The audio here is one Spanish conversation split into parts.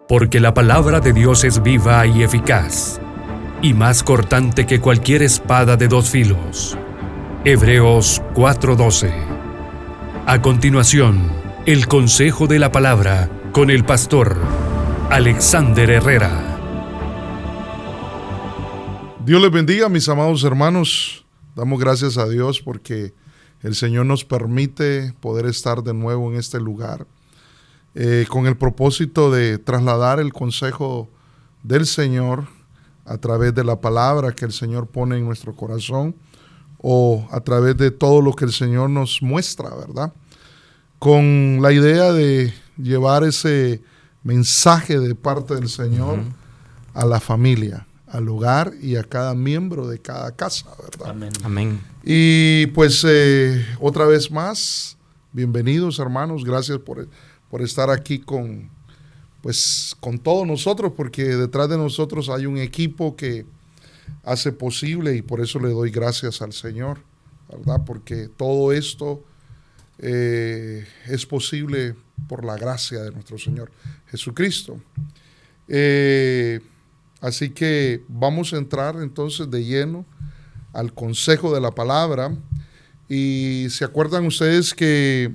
Porque la palabra de Dios es viva y eficaz, y más cortante que cualquier espada de dos filos. Hebreos 4:12. A continuación, el consejo de la palabra con el pastor Alexander Herrera. Dios les bendiga, mis amados hermanos. Damos gracias a Dios porque el Señor nos permite poder estar de nuevo en este lugar con el propósito de trasladar el consejo del Señor a través de la palabra que el Señor pone en nuestro corazón o a través de todo lo que el Señor nos muestra, ¿verdad? Con la idea de llevar ese mensaje de parte del Señor a la familia, al hogar y a cada miembro de cada casa, ¿verdad? Amén. Amén. Y pues otra vez más, bienvenidos hermanos, gracias por estar aquí con todos nosotros, porque detrás de nosotros hay un equipo que hace posible y por eso le doy gracias al Señor, ¿verdad? Porque todo esto es posible por la gracia de nuestro Señor Jesucristo. Así que vamos a entrar entonces de lleno al consejo de la palabra. Y se acuerdan ustedes que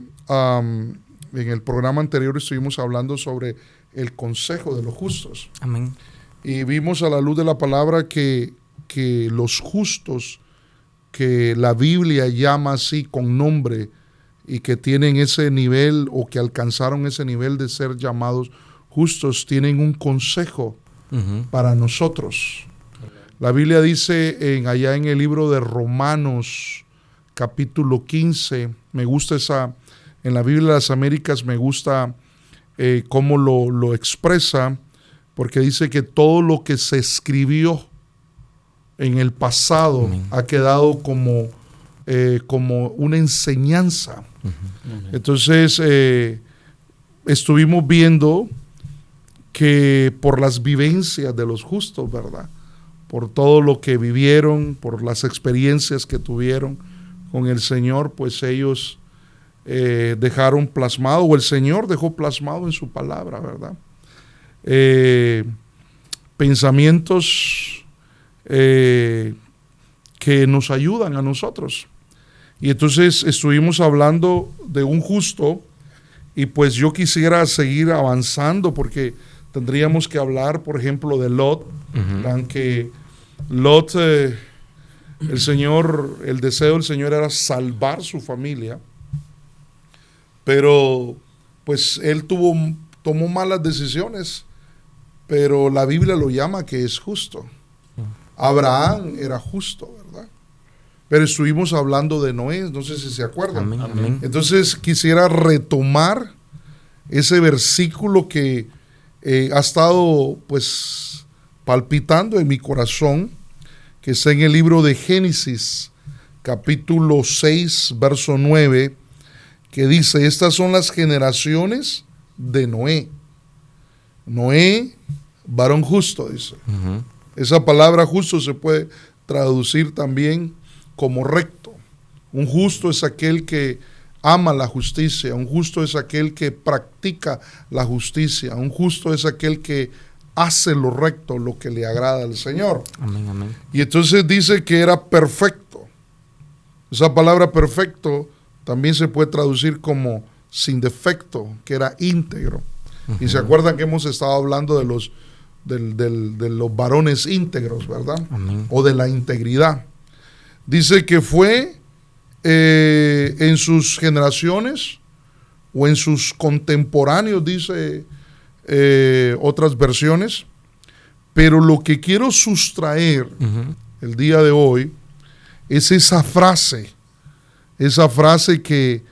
en el programa anterior estuvimos hablando sobre el consejo de los justos. Amén. Y vimos a la luz de la palabra que los justos, que la Biblia llama así con nombre y que tienen ese nivel o que alcanzaron ese nivel de ser llamados justos, tienen un consejo para nosotros. La Biblia dice allá en el libro de Romanos capítulo 15, me gusta en la Biblia de las Américas me gusta cómo lo expresa, porque dice que todo lo que se escribió en el pasado ha quedado como una enseñanza. Entonces estuvimos viendo que por las vivencias de los justos, ¿verdad? Por todo lo que vivieron, por las experiencias que tuvieron con el Señor, pues ellos dejaron plasmado, o el Señor dejó plasmado en su palabra, ¿verdad? Pensamientos que nos ayudan a nosotros. Y entonces estuvimos hablando de un justo, y pues yo quisiera seguir avanzando porque tendríamos que hablar, por ejemplo, de Lot, aunque Lot, el deseo del Señor era salvar su familia, pero pues él tomó malas decisiones, pero la Biblia lo llama que es justo. Abraham era justo, ¿verdad? Pero estuvimos hablando de Noé, no sé si se acuerdan. Amén. Entonces quisiera retomar ese versículo que ha estado pues palpitando en mi corazón, que está en el libro de Génesis, capítulo 6, verso 9, que dice: estas son las generaciones de Noé. Noé, varón justo, dice. Esa palabra justo se puede traducir también como recto. Un justo es aquel que ama la justicia, un justo es aquel que practica la justicia, un justo es aquel que hace lo recto, lo que le agrada al Señor. Amén, amén. Y entonces dice que era perfecto. Esa palabra perfecto también se puede traducir como sin defecto, que era íntegro. Y se acuerdan que hemos estado hablando de los varones íntegros, ¿verdad? Amén. O de la integridad. Dice que fue en sus generaciones o en sus contemporáneos, dice otras versiones, pero lo que quiero sustraer el día de hoy es esa frase que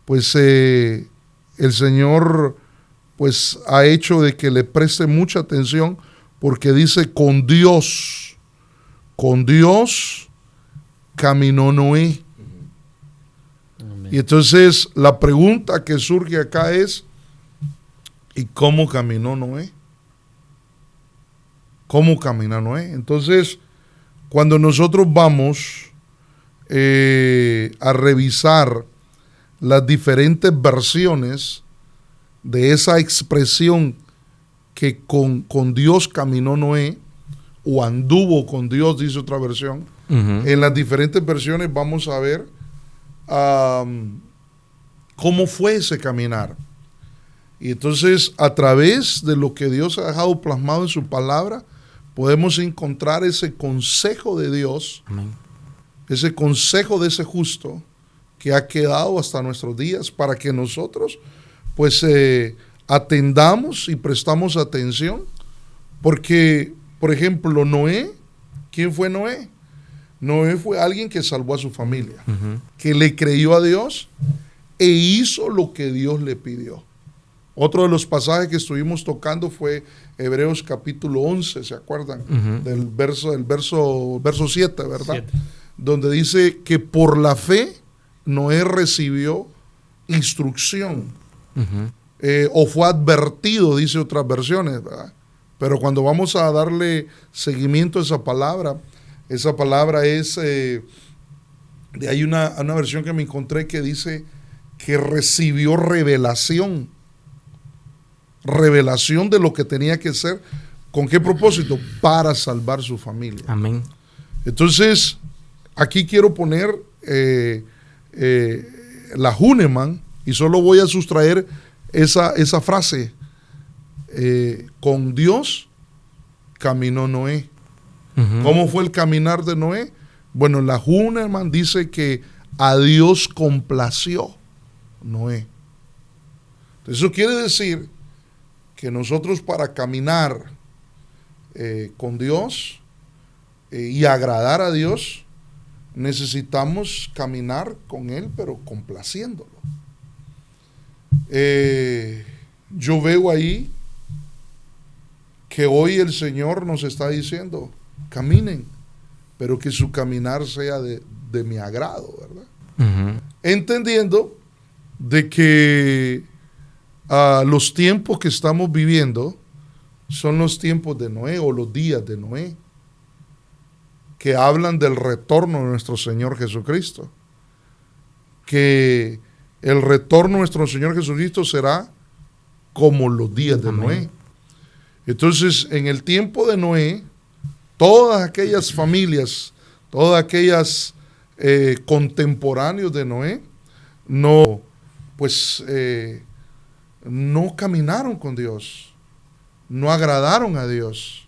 pues el Señor pues ha hecho de que le preste mucha atención, porque dice: con Dios caminó Noé. Y entonces la pregunta que surge acá es: ¿y cómo caminó Noé? ¿Cómo camina Noé? Entonces, cuando nosotros vamos a revisar las diferentes versiones de esa expresión que con Dios caminó Noé, o anduvo con Dios, dice otra versión. En las diferentes versiones vamos a ver cómo fue ese caminar. Y entonces, a través de lo que Dios ha dejado plasmado en su palabra, podemos encontrar ese consejo de Dios, amén, ese consejo de ese justo que ha quedado hasta nuestros días para que nosotros pues atendamos y prestamos atención. Porque, por ejemplo, Noé, ¿quién fue Noé? Noé fue alguien que salvó a su familia, que le creyó a Dios e hizo lo que Dios le pidió. Otro de los pasajes que estuvimos tocando fue Hebreos capítulo 11, ¿se acuerdan? Del verso 7, ¿verdad? 7. Donde dice que por la fe Noé recibió instrucción, o fue advertido, dice otras versiones, ¿verdad? Pero cuando vamos a darle seguimiento a esa palabra es, de hay una versión que me encontré que dice que recibió revelación de lo que tenía que ser. ¿Con qué propósito? Para salvar su familia. Amén. Entonces, aquí quiero poner la Hühnemann, y solo voy a sustraer esa frase. Con Dios caminó Noé. ¿Cómo fue el caminar de Noé? Bueno, la Hühnemann dice que a Dios complació Noé. Eso quiere decir que nosotros, para caminar con Dios y agradar a Dios, necesitamos caminar con Él, pero complaciéndolo. Yo veo ahí que hoy el Señor nos está diciendo: caminen, pero que su caminar sea de mi agrado, ¿verdad? Entendiendo de que los tiempos que estamos viviendo son los tiempos de Noé, o los días de Noé, que hablan del retorno de nuestro Señor Jesucristo. Que el retorno de nuestro Señor Jesucristo será como los días de Noé. Entonces, en el tiempo de Noé, todas aquellas familias, todas aquellas contemporáneos de Noé, no caminaron con Dios, no agradaron a Dios.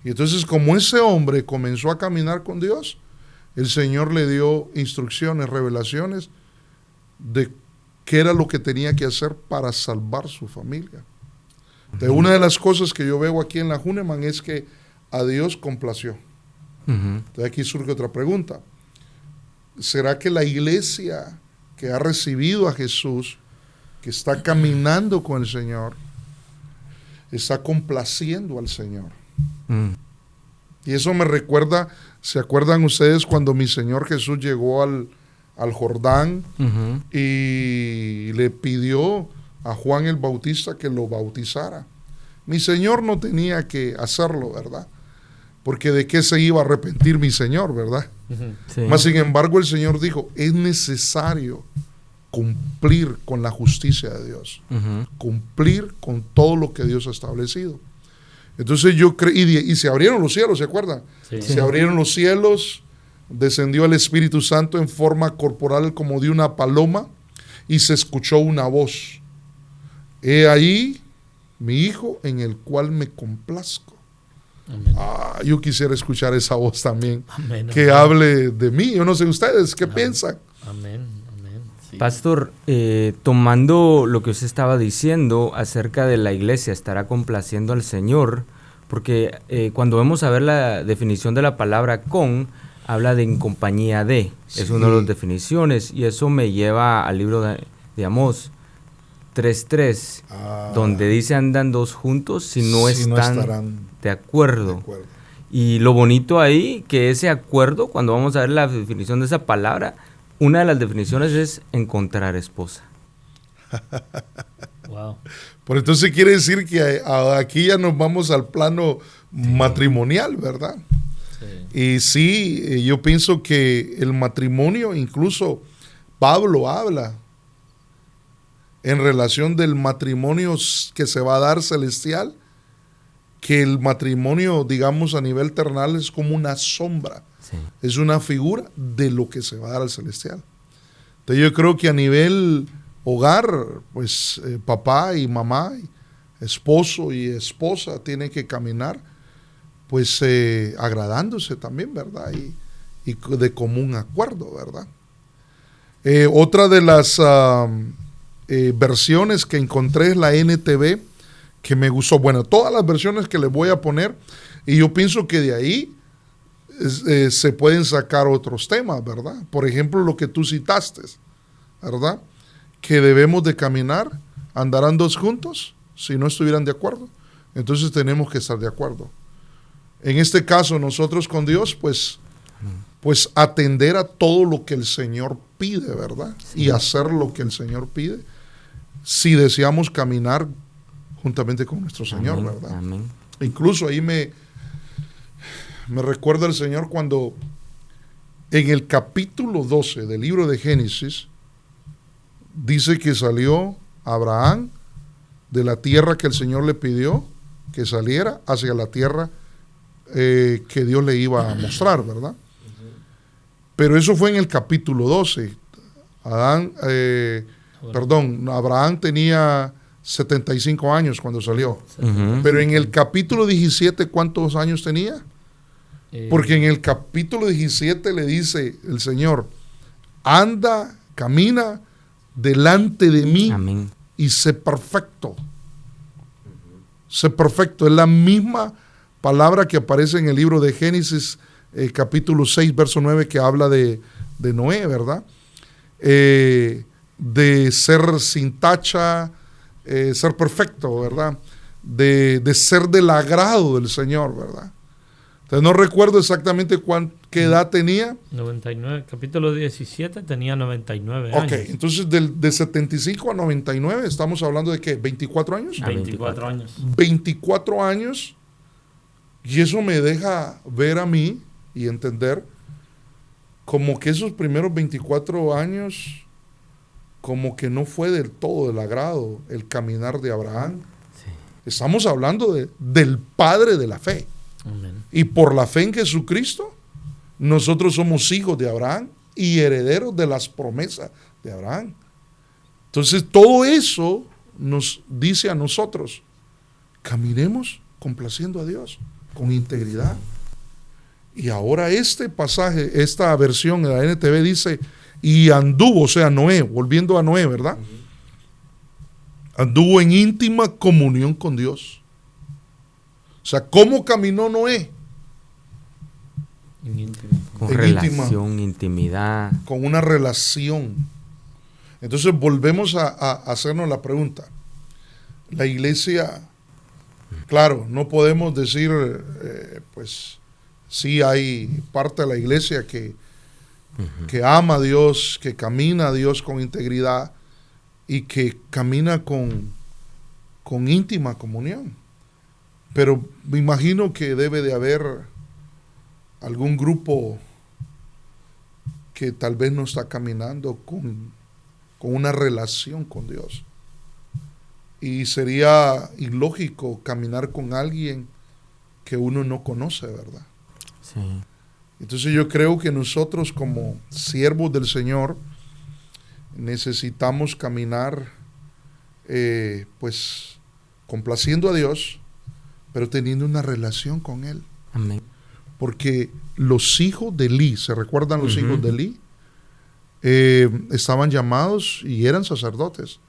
Y entonces, como ese hombre comenzó a caminar con Dios, el Señor le dio instrucciones, revelaciones de qué era lo que tenía que hacer para salvar su familia. Entonces, una de las cosas que yo veo aquí en la Hühnemann es que a Dios complació. Entonces, aquí surge otra pregunta. ¿Será que la iglesia que ha recibido a Jesús, que está caminando con el Señor, está complaciendo al Señor? Y eso me recuerda, ¿se acuerdan ustedes cuando mi Señor Jesús llegó al Jordán y le pidió a Juan el Bautista que lo bautizara? Mi Señor no tenía que hacerlo, ¿verdad? Porque de qué se iba a arrepentir mi Señor, ¿verdad? Sí. Mas sin embargo el Señor dijo: es necesario cumplir con la justicia de Dios, cumplir con todo lo que Dios ha establecido. Entonces yo creí, y se abrieron los cielos, ¿se acuerdan? Sí. Se abrieron los cielos, descendió el Espíritu Santo en forma corporal como de una paloma, y se escuchó una voz: he ahí mi Hijo en el cual me complazco. Yo quisiera escuchar esa voz también, que hable de mí. Yo no sé ustedes, ¿qué piensan? Amén. Sí. Pastor, tomando lo que usted estaba diciendo acerca de la iglesia, estará complaciendo al Señor, porque cuando vamos a ver la definición de la palabra con, habla de en compañía de, sí. Es una de las definiciones, y eso me lleva al libro de Amós 3:3, donde dice: andan dos juntos si no están de acuerdo. Y lo bonito ahí, que ese acuerdo, cuando vamos a ver la definición de esa palabra, una de las definiciones es encontrar esposa. Wow. Por entonces quiere decir que aquí ya nos vamos al plano matrimonial, ¿verdad? Sí. Y sí, yo pienso que el matrimonio, incluso Pablo habla en relación del matrimonio que se va a dar celestial, que el matrimonio, digamos, a nivel terrenal es como una sombra. Sí. Es una figura de lo que se va a dar al celestial. Entonces yo creo que a nivel hogar, pues papá y mamá, esposo y esposa tienen que caminar pues agradándose también, ¿verdad? Y de común acuerdo, ¿verdad? Otra de las versiones que encontré es la NTV, que me gustó. Bueno, todas las versiones que les voy a poner, y yo pienso que de ahí se pueden sacar otros temas, ¿verdad? Por ejemplo, lo que tú citaste, ¿verdad? Que debemos de caminar, andarán dos juntos, si no estuvieran de acuerdo. Entonces tenemos que estar de acuerdo. En este caso, nosotros con Dios, pues atender a todo lo que el Señor pide, ¿verdad? Sí. Y hacer lo que el Señor pide, si deseamos caminar juntamente con nuestro Señor, amén, ¿verdad? Amén. Incluso ahí me recuerda el Señor cuando en el capítulo 12 del libro de Génesis dice que salió Abraham de la tierra que el Señor le pidió que saliera hacia la tierra que Dios le iba a mostrar, ¿verdad? Pero eso fue en el capítulo 12. Abraham tenía 75 años cuando salió. Pero en el capítulo 17, ¿cuántos años tenía? Porque en el capítulo 17 le dice el Señor, anda, camina delante de mí. Amén. Y sé perfecto. Sé perfecto. Es la misma palabra que aparece en el libro de Génesis, capítulo 6, verso 9, que habla de Noé, ¿verdad? De ser sin tacha, ser perfecto, ¿verdad? De ser del agrado del Señor, ¿verdad? Entonces no recuerdo exactamente qué edad tenía. 99, capítulo 17 tenía 99 años. Ok, entonces de 75 a 99 estamos hablando de ¿qué? ¿24 años? 24 años. 24 años, y eso me deja ver a mí y entender como que esos primeros 24 años como que no fue del todo del agrado el caminar de Abraham. Sí. Estamos hablando del padre de la fe. Amén. Y por la fe en Jesucristo, nosotros somos hijos de Abraham y herederos de las promesas de Abraham. Entonces todo eso nos dice a nosotros, caminemos complaciendo a Dios, con integridad. Y ahora este pasaje, esta versión de la NTV dice, y anduvo, o sea, Noé, volviendo a Noé, ¿verdad? Anduvo en íntima comunión con Dios. O sea, ¿cómo caminó Noé? Con relación, intimidad. Con una relación. Entonces volvemos a hacernos la pregunta. La iglesia, claro, no podemos decir, pues, sí hay parte de la iglesia que ama a Dios, que camina a Dios con integridad y que camina con íntima comunión. Pero me imagino que debe de haber algún grupo que tal vez no está caminando con una relación con Dios. Y sería ilógico caminar con alguien que uno no conoce, ¿verdad? Sí. Entonces yo creo que nosotros como siervos del Señor necesitamos caminar pues complaciendo a Dios, pero teniendo una relación con Él. Amén. Porque los hijos de Elí, ¿se recuerdan los hijos de Elí? Estaban llamados y eran sacerdotes,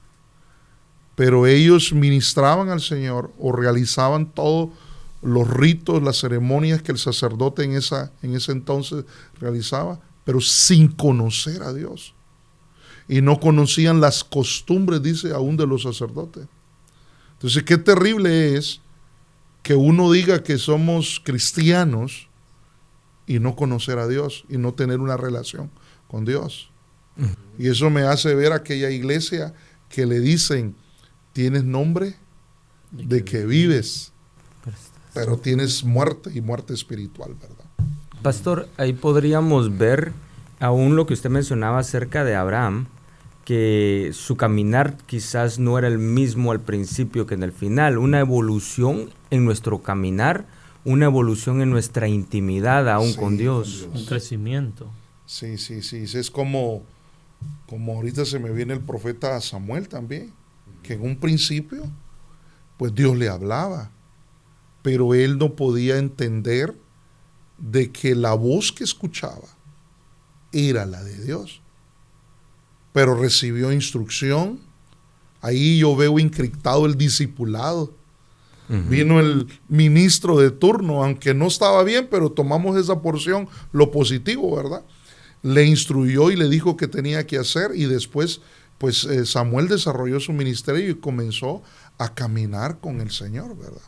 pero ellos ministraban al Señor o realizaban todos los ritos, las ceremonias que el sacerdote en ese entonces realizaba, pero sin conocer a Dios. Y no conocían las costumbres, dice, aún de los sacerdotes. Entonces, qué terrible es que uno diga que somos cristianos y no conocer a Dios y no tener una relación con Dios. Y eso me hace ver a aquella iglesia que le dicen, tienes nombre de que vives, pero tienes muerte y muerte espiritual, ¿verdad? Pastor, ahí podríamos ver aún lo que usted mencionaba acerca de Abraham, que su caminar quizás no era el mismo al principio que en el final, una evolución en nuestro caminar, una evolución en nuestra intimidad aún con Dios. Un crecimiento. Sí. Es como ahorita se me viene el profeta Samuel también, que en un principio, pues Dios le hablaba, pero él no podía entender de que la voz que escuchaba era la de Dios. Pero recibió instrucción. Ahí yo veo encriptado el discipulado. Vino el ministro de turno, aunque no estaba bien, pero tomamos esa porción, lo positivo, ¿verdad? Le instruyó y le dijo qué tenía que hacer, y después, pues Samuel desarrolló su ministerio y comenzó a caminar con el Señor, ¿verdad?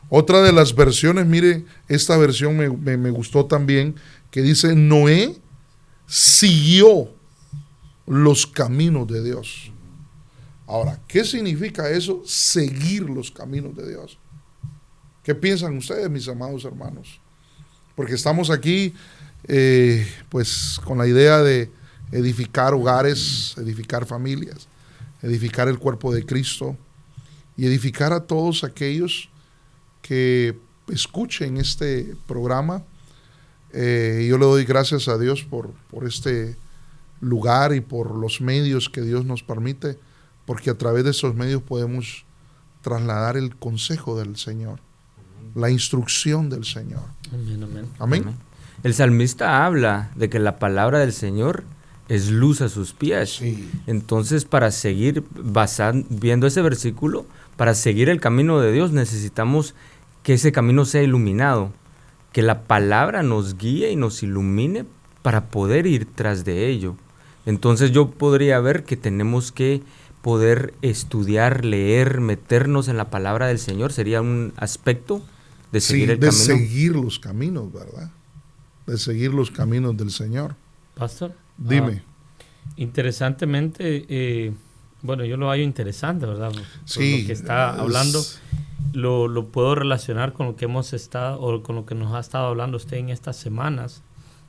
Otra de las versiones, mire, esta versión me gustó también, que dice: Noé siguió los caminos de Dios. Ahora, ¿qué significa eso? Seguir los caminos de Dios. ¿Qué piensan ustedes, mis amados hermanos? Porque estamos aquí, pues, con la idea de edificar hogares, edificar familias, edificar el cuerpo de Cristo y edificar a todos aquellos que escuchen este programa. Yo le doy gracias a Dios por este lugar y por los medios que Dios nos permite, porque a través de esos medios podemos trasladar el consejo del Señor, la instrucción del Señor. Amén. El salmista habla de que la palabra del Señor es luz a sus pies. Sí. Entonces, para seguir viendo ese versículo, para seguir el camino de Dios, necesitamos que ese camino sea iluminado, que la palabra nos guíe y nos ilumine para poder ir tras de ello. Entonces yo podría ver que tenemos que poder estudiar, leer, meternos en la palabra del Señor. Sería un aspecto de seguir el camino. De seguir los caminos, ¿verdad? De seguir los caminos del Señor. Pastor, dime. Interesantemente, bueno, yo lo hallo interesante, ¿verdad? Sí, lo que está hablando, lo puedo relacionar con lo que hemos estado, o con lo que nos ha estado hablando usted en estas semanas,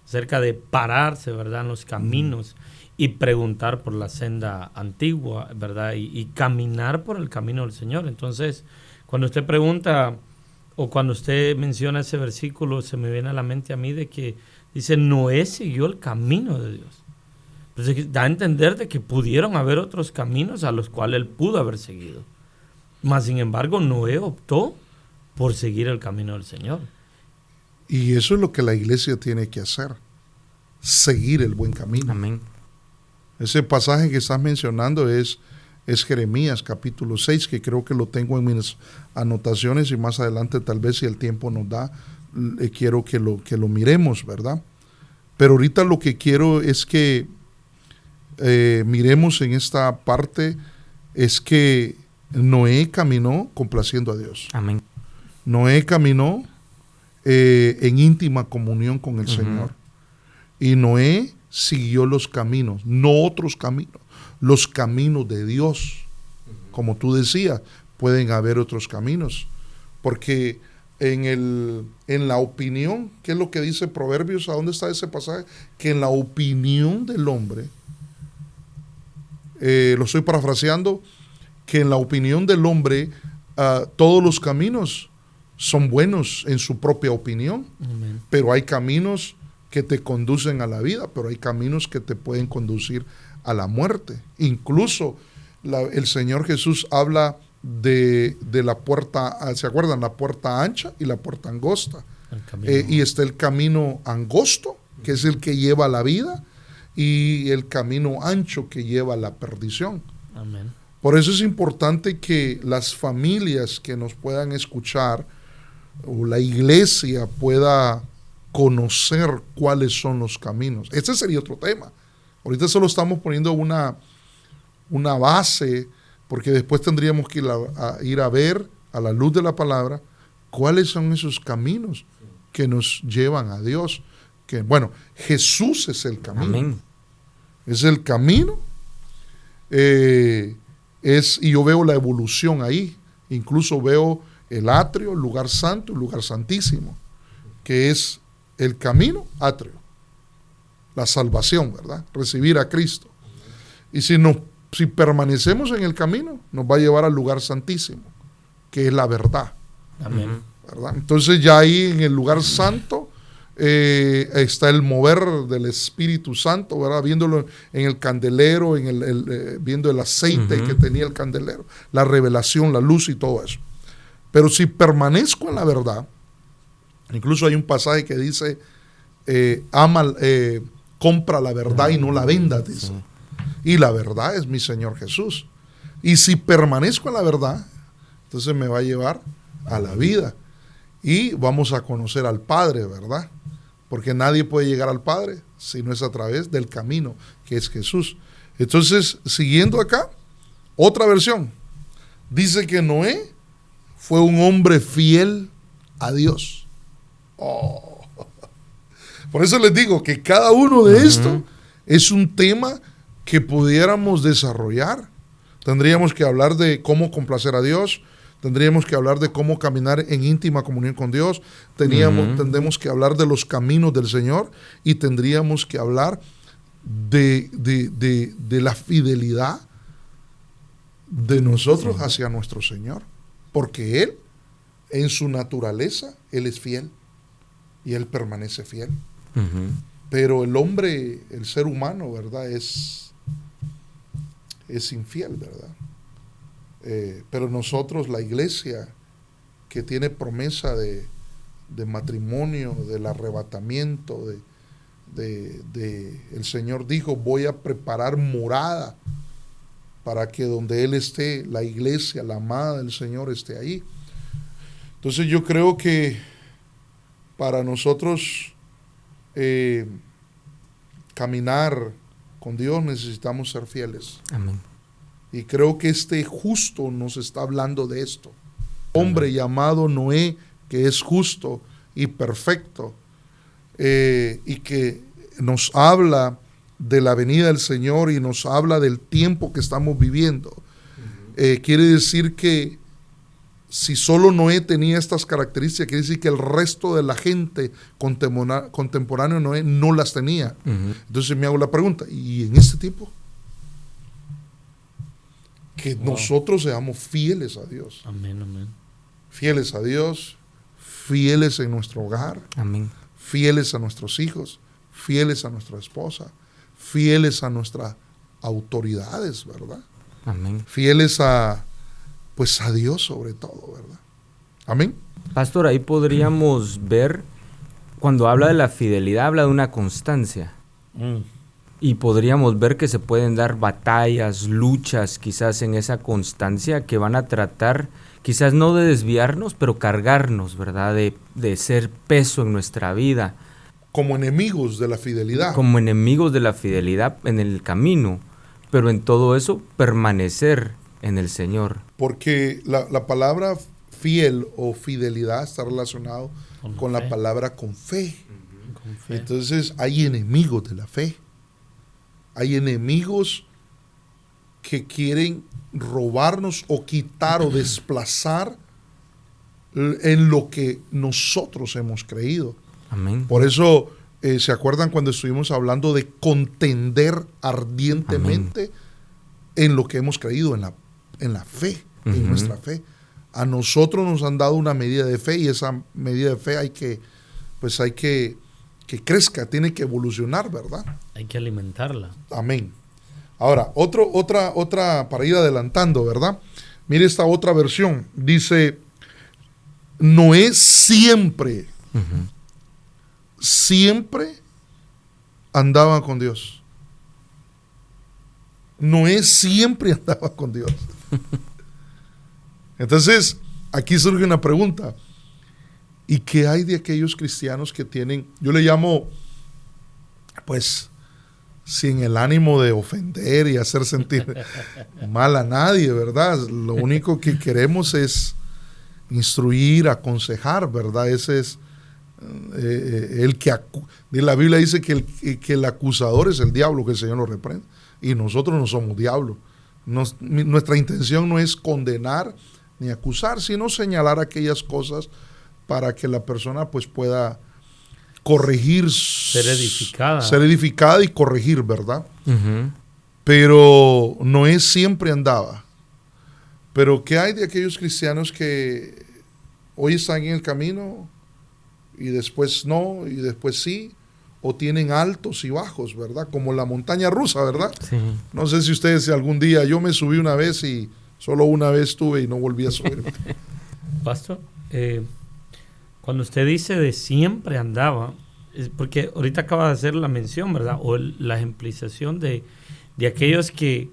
acerca de pararse, ¿verdad?, en los caminos y preguntar por la senda antigua, ¿verdad?, y caminar por el camino del Señor. Entonces, cuando usted pregunta, o cuando usted menciona ese versículo, se me viene a la mente a mí de que dice: Noé siguió el camino de Dios. Entonces, da a entender de que pudieron haber otros caminos a los cuales él pudo haber seguido. Mas, sin embargo, Noé optó por seguir el camino del Señor. Y eso es lo que la iglesia tiene que hacer: seguir el buen camino. Amén. Ese pasaje que estás mencionando es Jeremías capítulo 6, que creo que lo tengo en mis anotaciones, y más adelante, tal vez si el tiempo nos da, quiero que lo miremos, ¿verdad? Pero ahorita lo que quiero es que miremos en esta parte, es que Noé caminó complaciendo a Dios. Amén. Noé caminó en íntima comunión con el Señor. Y Noé siguió los caminos, no otros caminos, los caminos de Dios. Como tú decías, pueden haber otros caminos, porque en la opinión, ¿qué es lo que dice Proverbios? ¿A dónde está ese pasaje? Que en la opinión del hombre, lo estoy parafraseando, que en la opinión del hombre todos los caminos son buenos en su propia opinión. Amén. Pero hay caminos que te conducen a la vida, pero hay caminos que te pueden conducir a la muerte. Incluso el Señor Jesús habla de la puerta, ¿se acuerdan? La puerta ancha y la puerta angosta. Y está el camino angosto, que es el que lleva a la vida, y el camino ancho que lleva a la perdición. Amén. Por eso es importante que las familias que nos puedan escuchar, o la iglesia, pueda conocer cuáles son los caminos. Este sería otro tema. Ahorita solo estamos poniendo una base, porque después tendríamos que ir a ver, a la luz de la palabra, cuáles son esos caminos que nos llevan a Dios. Que, bueno, Jesús es el camino. Amén. Es el camino. Y yo veo la evolución ahí. Incluso veo el atrio, el lugar santo, el lugar santísimo, que es el camino, atrio. La salvación, ¿verdad? Recibir a Cristo. Y si permanecemos en el camino, nos va a llevar al lugar santísimo, que es la verdad. Amén. ¿Verdad? Entonces ya ahí en el lugar santo está el mover del Espíritu Santo, ¿verdad? Viéndolo en el candelero, viendo el aceite que tenía el candelero, la revelación, la luz y todo eso. Pero si permanezco en la verdad, incluso hay un pasaje que dice, compra la verdad y no la vendas, dice. Sí. Y la verdad es mi Señor Jesús. Y si permanezco en la verdad, entonces me va a llevar a la vida. Y vamos a conocer al Padre, ¿verdad? Porque nadie puede llegar al Padre si no es a través del camino, que es Jesús. Entonces, siguiendo acá, otra versión. Dice que Noé fue un hombre fiel a Dios. Oh. Por eso les digo que cada uno de estos es un tema que pudiéramos desarrollar. Tendríamos que hablar de cómo complacer a Dios, tendríamos que hablar de cómo caminar en íntima comunión con Dios, tendríamos que hablar de los caminos del Señor y tendríamos que hablar de la fidelidad de nosotros hacia nuestro Señor, porque Él, en su naturaleza, Él es fiel y Él permanece fiel. Pero el hombre, el ser humano, ¿verdad? Es infiel, ¿verdad? Pero nosotros, la iglesia, que tiene promesa de matrimonio, del arrebatamiento, el Señor dijo, voy a preparar morada para que donde Él esté, la iglesia, la amada del Señor, esté ahí. Entonces yo creo que para nosotros caminar con Dios necesitamos ser fieles. Amén. Y creo que este justo nos está hablando de esto. Hombre llamado Noé, que es justo y perfecto, y que nos habla de la venida del Señor y nos habla del tiempo que estamos viviendo. Quiere decir que si solo Noé tenía estas características, quiere decir que el resto de la gente contemporánea de Noé no las tenía. Entonces me hago la pregunta, ¿y en este tipo? Que nosotros seamos fieles a Dios. Amén, amén. Fieles a Dios, fieles en nuestro hogar, amén, fieles a nuestros hijos, fieles a nuestra esposa, fieles a nuestras autoridades, ¿verdad? Amén. Fieles a Dios sobre todo, ¿verdad? Amén. Pastor, ahí podríamos ver, cuando habla de la fidelidad, habla de una constancia. Y podríamos ver que se pueden dar batallas, luchas, quizás en esa constancia que van a tratar, quizás no de desviarnos, pero cargarnos, ¿verdad? De ser peso en nuestra vida. Como enemigos de la fidelidad. Como enemigos de la fidelidad en el camino, pero en todo eso permanecer en el Señor. Porque la palabra fiel o fidelidad está relacionado con la palabra con fe. Con fe. Entonces hay enemigos de la fe. Hay enemigos que quieren robarnos o quitar o desplazar en lo que nosotros hemos creído. Amén. Por eso, ¿se acuerdan cuando estuvimos hablando de contender ardientemente en lo que hemos creído, en la fe, en nuestra fe? A nosotros nos han dado una medida de fe y esa medida de fe hay que crezca, tiene que evolucionar, ¿verdad? Hay que alimentarla. Amén. Ahora, otra para ir adelantando, ¿verdad? Mire esta otra versión. Dice, Noé siempre andaba con Dios. Noé siempre andaba con Dios. Entonces, aquí surge una pregunta. ¿Y qué hay de aquellos cristianos que tienen, yo le llamo, pues, sin el ánimo de ofender y hacer sentir mal a nadie, ¿verdad? Lo único que queremos es instruir, aconsejar, ¿verdad? Ese es el que la Biblia dice que el acusador es el diablo, que el Señor lo reprende, y nosotros no somos diablos. Nuestra intención no es condenar ni acusar, sino señalar aquellas cosas para que la persona pues pueda corregir, ser edificada y corregir, ¿verdad? Pero Noé siempre andaba. Pero ¿qué hay de aquellos cristianos que hoy están en el camino y después no, y después sí? O tienen altos y bajos, ¿verdad? Como la montaña rusa, ¿verdad? Sí. No sé si ustedes algún día, yo me subí una vez y solo una vez estuve y no volví a subir. Pastor, cuando usted dice de siempre andaba, es porque ahorita acaba de hacer la mención, ¿verdad? O la ejemplización de aquellos que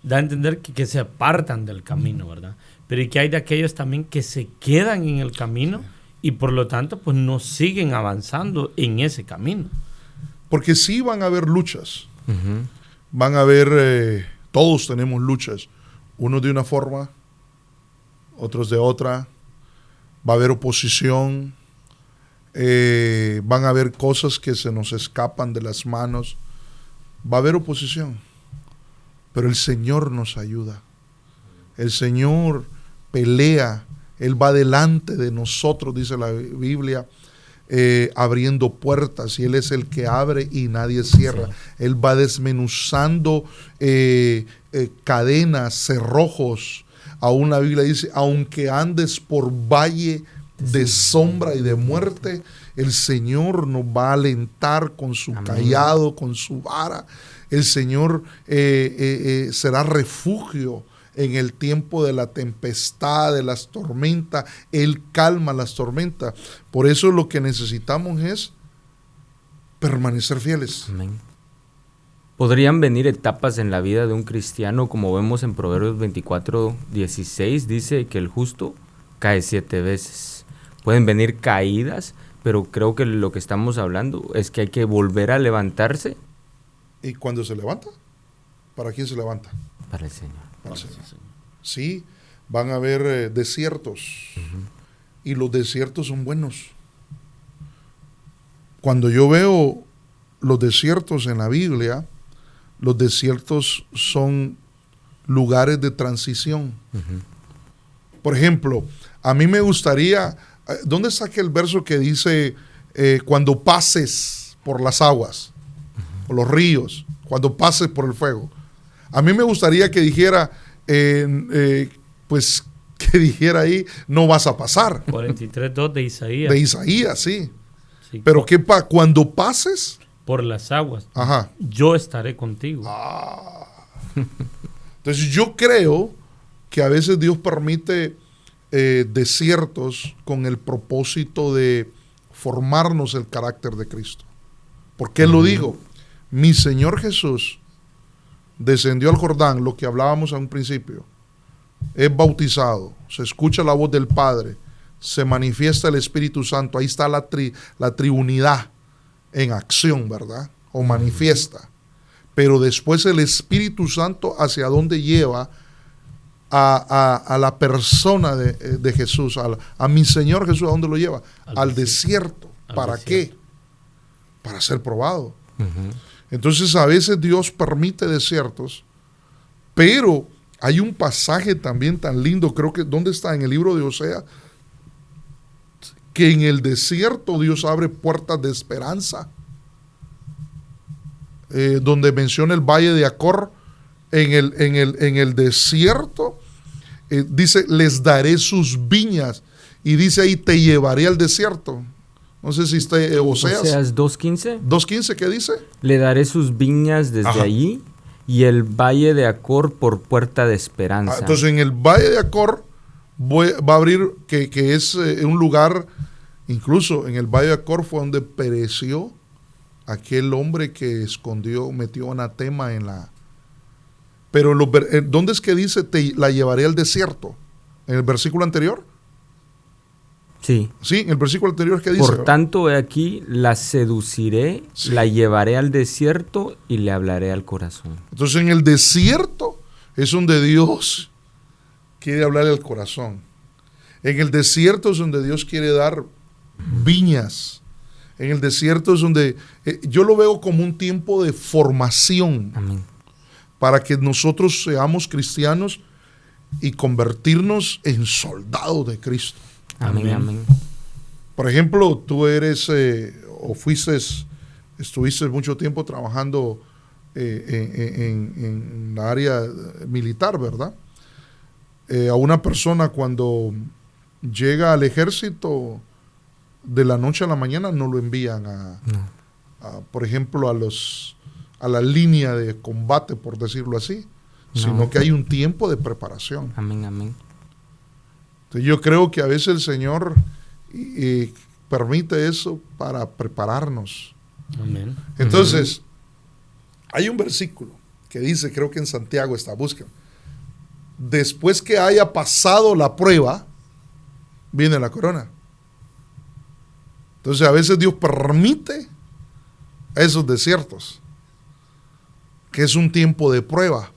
da a entender que se apartan del camino, ¿verdad? Pero y que hay de aquellos también que se quedan en el camino y por lo tanto pues no siguen avanzando en ese camino. Porque sí van a haber luchas. Ujú. Van a haber, todos tenemos luchas. Unos de una forma, otros de otra. Va a haber oposición. Van a haber cosas que se nos escapan de las manos. Va a haber oposición. Pero el Señor nos ayuda. El Señor pelea. Él va delante de nosotros, dice la Biblia, abriendo puertas. Y Él es el que abre y nadie cierra. Sí. Él va desmenuzando cadenas, cerrojos. Aún la Biblia dice, aunque andes por valle de sombra y de muerte, el Señor nos va a alentar con su cayado, con su vara. El Señor será refugio en el tiempo de la tempestad, de las tormentas. Él calma las tormentas. Por eso lo que necesitamos es permanecer fieles. Amén. Podrían venir etapas en la vida de un cristiano, como vemos en Proverbios 24:16, dice que el justo cae 7 veces. Pueden venir caídas, pero creo que lo que estamos hablando es que hay que volver a levantarse. ¿Y cuando se levanta? ¿Para quién se levanta? Para el Señor. Para el Señor. Sí, van a haber desiertos. Y los desiertos son buenos. Cuando yo veo los desiertos en la Biblia, los desiertos son lugares de transición. Por ejemplo, a mí me gustaría, ¿dónde está aquel verso que dice cuando pases por las aguas, por los ríos, cuando pases por el fuego? A mí me gustaría que dijera, pues que dijera ahí, no vas a pasar. 43:2 de Isaías. De Isaías, sí. Pero ¿qué cuando pases? Por las aguas, ajá, yo estaré contigo. Entonces yo creo que a veces Dios permite desiertos con el propósito de formarnos el carácter de Cristo. ¿Por qué lo digo? Mi Señor Jesús descendió al Jordán, lo que hablábamos a un principio, es bautizado, se escucha la voz del Padre, se manifiesta el Espíritu Santo, ahí está la triunidad en acción, ¿verdad? O manifiesta. Pero después el Espíritu Santo, ¿hacia dónde lleva a la persona de Jesús? A mi Señor Jesús, ¿a dónde lo lleva? Al desierto. ¿Para qué? Para ser probado. Entonces a veces Dios permite desiertos, pero hay un pasaje también tan lindo, creo que, ¿dónde está? En el libro de Oseas, que en el desierto Dios abre puertas de esperanza. Donde menciona el valle de Acor, en el desierto, dice, les daré sus viñas, y dice ahí, te llevaré al desierto. No sé si está Oseas 2:15. 2:15, ¿qué dice? Le daré sus viñas desde allí, y el valle de Acor por puerta de esperanza. Entonces en el valle de Acor va a abrir, que es un lugar, incluso en el valle de Acor fue donde pereció aquel hombre que metió anatema en la... Pero ¿dónde es que dice la llevaré al desierto? ¿En el versículo anterior? Sí. Sí, en el versículo anterior, ¿qué dice? Por tanto, he aquí, la seduciré, sí, la llevaré al desierto y le hablaré al corazón. Entonces en el desierto es donde Dios quiere hablarle al corazón. En el desierto es donde Dios quiere dar viñas. En el desierto es donde yo lo veo como un tiempo de formación. Amén. Para que nosotros seamos cristianos y convertirnos en soldados de Cristo. Amén, amén. Por ejemplo, tú eres estuviste mucho tiempo trabajando en la área militar, ¿verdad? A una persona cuando llega al ejército, de la noche a la mañana no lo envían por ejemplo, a la línea de combate, por decirlo así, sino que hay un tiempo de preparación. Amén, amén. Entonces, yo creo que a veces el Señor permite eso para prepararnos. Amén. Entonces, hay un versículo que dice, creo que en Santiago está, busca. Después que haya pasado la prueba, viene la corona. Entonces, a veces Dios permite esos desiertos, que es un tiempo de prueba,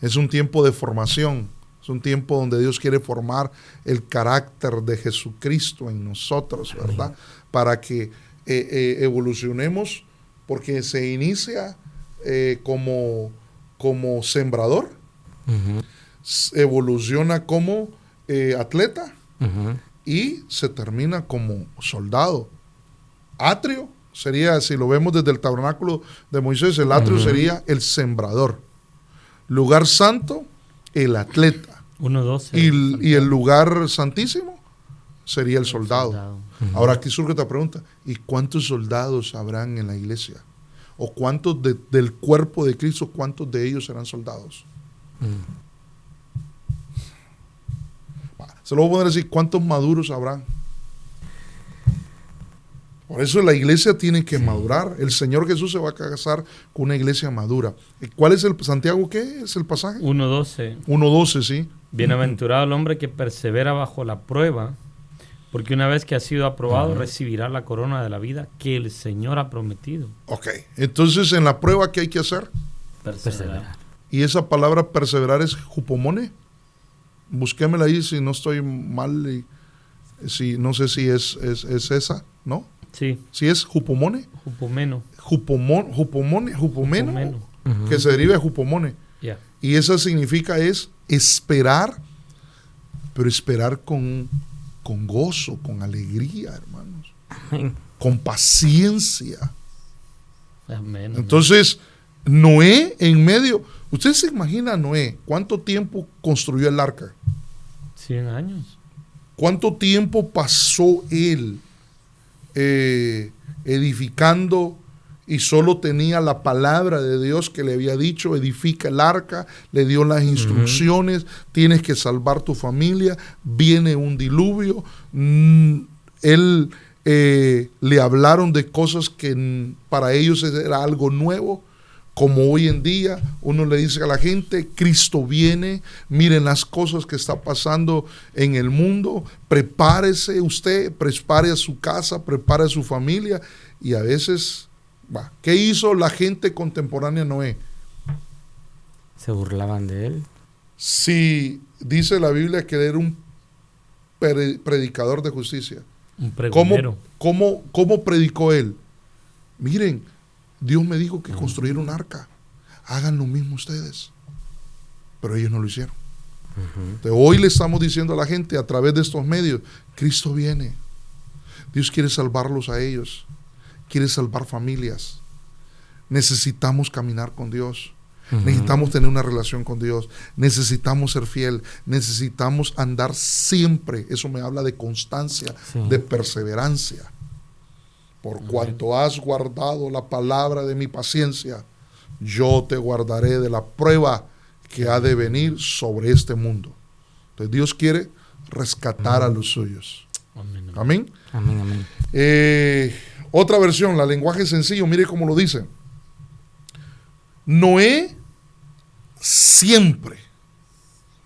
es un tiempo de formación, es un tiempo donde Dios quiere formar el carácter de Jesucristo en nosotros, ¿verdad? Para que evolucionemos, porque se inicia como sembrador, evoluciona como atleta y se termina como soldado. Atrio sería, si lo vemos desde el tabernáculo de Moisés, el atrio sería el sembrador. Lugar santo, el atleta. 1:12. Y el lugar santísimo sería el soldado. Ahora aquí surge esta pregunta, ¿y cuántos soldados habrán en la iglesia? ¿O cuántos del cuerpo de Cristo, cuántos de ellos serán soldados? Se lo voy a poner así, ¿cuántos maduros habrán? Por eso la iglesia tiene que madurar. El Señor Jesús se va a casar con una iglesia madura. ¿Cuál es el Santiago? ¿Qué es el pasaje? 1:12. 1:12, sí. Bienaventurado el hombre que persevera bajo la prueba, porque una vez que ha sido aprobado, recibirá la corona de la vida que el Señor ha prometido. Ok, entonces en la prueba, ¿qué hay que hacer? Perseverar. Y esa palabra perseverar es hupomone. Busquémela ahí si no estoy mal, no sé si es esa, ¿no? Sí. Si es hupomone. Hupomeno. Hupomeno, que se deriva de hupomone. Yeah. Y esa significa es esperar, pero esperar con gozo, con alegría, hermanos. Amén. Con paciencia. Amén. Entonces, Noé en medio, ¿usted se imagina Noé cuánto tiempo construyó el arca? 100 años. ¿Cuánto tiempo pasó él edificando y solo tenía la palabra de Dios que le había dicho, edifica el arca, le dio las instrucciones, tienes que salvar tu familia, viene un diluvio, él le hablaron de cosas que para ellos era algo nuevo, como hoy en día uno le dice a la gente, Cristo viene, miren las cosas que está pasando en el mundo, prepárese usted, prepare a su casa, prepare a su familia, y a veces, ¿qué hizo la gente contemporánea a Noé? Se burlaban de él. Sí, dice la Biblia que era un predicador de justicia. Un pregonero. ¿Cómo predicó él? Miren, Dios me dijo que construir un arca. Hagan lo mismo ustedes. Pero ellos no lo hicieron. Entonces, hoy le estamos diciendo a la gente a través de estos medios, Cristo viene. Dios quiere salvarlos a ellos. Quiere salvar familias. Necesitamos caminar con Dios. Necesitamos tener una relación con Dios. Necesitamos ser fiel. Necesitamos andar siempre. Eso me habla de constancia, de perseverancia. Por cuanto has guardado la palabra de mi paciencia, yo te guardaré de la prueba que ha de venir sobre este mundo. Entonces Dios quiere rescatar a los suyos. Amén. Amén, amén. Otra versión, la lenguaje sencillo, mire cómo lo dice. Noé siempre